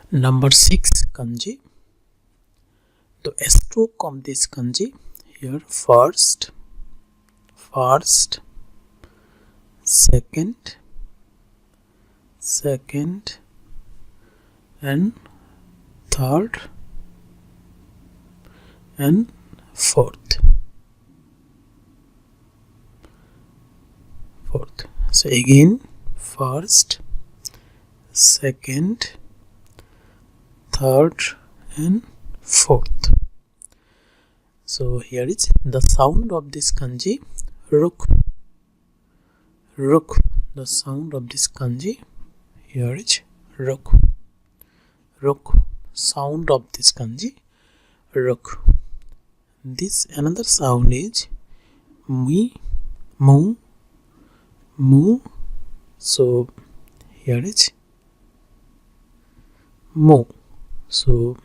Number 6 kanji. The stroke of this kanji here: first, second, and third and fourth. So again, first, second, third and fourth. So here is the sound of this kanji: ruk. The sound of this kanji here is ruk. Sound of this kanji ruk. This another sound is mu. So here is mu. So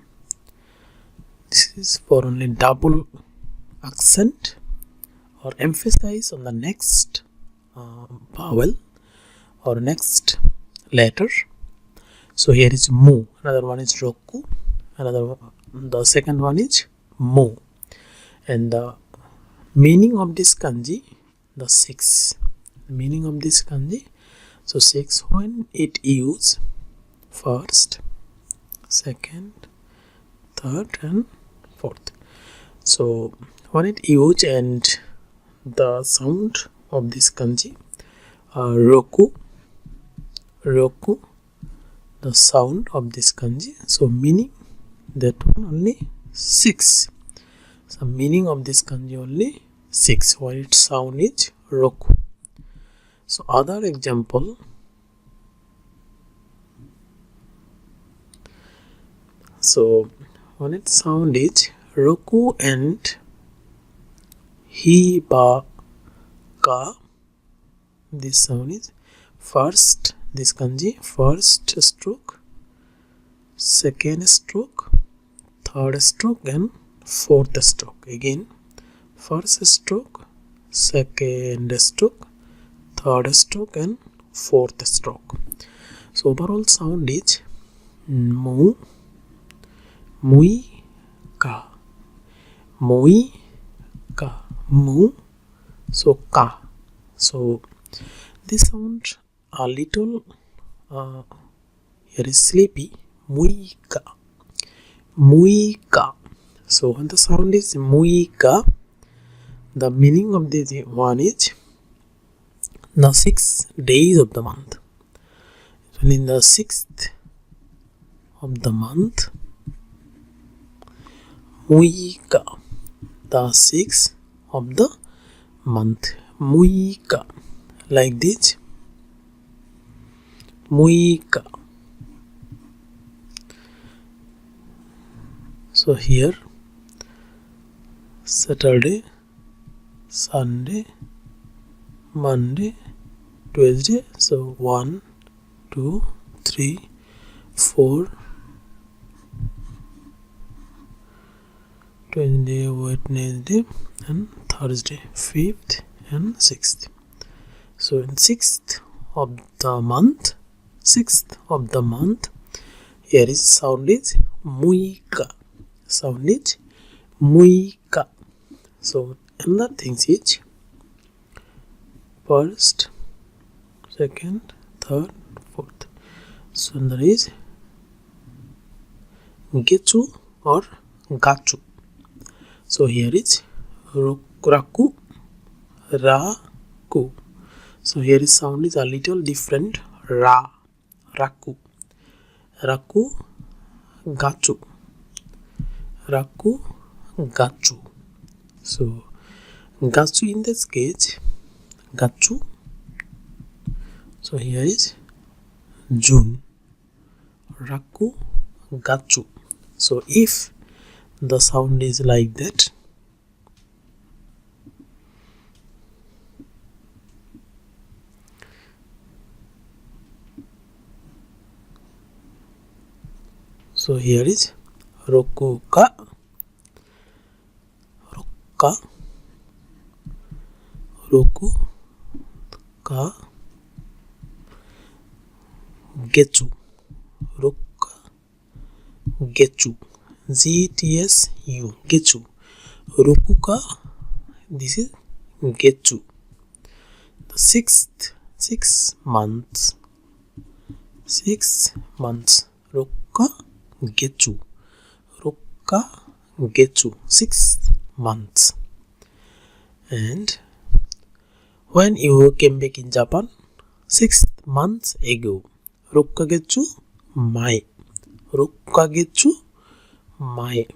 this is for only double accent or emphasize on the next vowel or next letter. So here is mu. Another one is roku. The second one is mu. And the meaning of this kanji, the 6. The meaning of this kanji. So 6 when it used first, second, third and fourth. So when it used and the sound of this kanji roku. The sound of this kanji. So meaning that one only 6. So meaning of this kanji only 6 while its sound is roku. So other example: so when its sound is roku and hi ba ka, this sound is first, this kanji first stroke, second stroke, third stroke and fourth stroke. Again, first stroke, second stroke, third stroke and fourth stroke. So overall sound is mu, mui, ka, mu. So ka. So this sound a little here is sleepy. Muika. So when the sound is muika, the meaning of this one is the 6 days of the month. So in the 6th of the month, muika, the 6th of the month, muika, like this, muika. So here Saturday, Sunday, Monday, Tuesday. So 1, 2, 3, 4, Tuesday, Wednesday and Thursday, 5th and 6th. So in 6th of the month, here is sound is muika. Sound is muika. So another thing is first, second, third, fourth. So there is gechu or gachu. So here is raku, raku. So here is sound is a little different. Raku, gachu, gachu. So gachu in this case, gachu. So here is June, raku, gachu. So if the sound is like that, so here is roku ka, roku ka, getsu, rokka, Getsu. GTSU. Getsu. Rokuka. This is Getsu. The 6 months. 6 months. Rokka Getsu. Rokka Getsu. 6 months. And when you came back in Japan 6 months ago, Rokkagetsu Mai. Rokkagetsu Mai.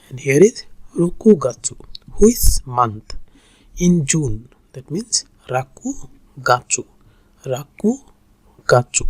And here is Rokugatsu. Which month? In June. That means Rakugatsu. Rakugatsu.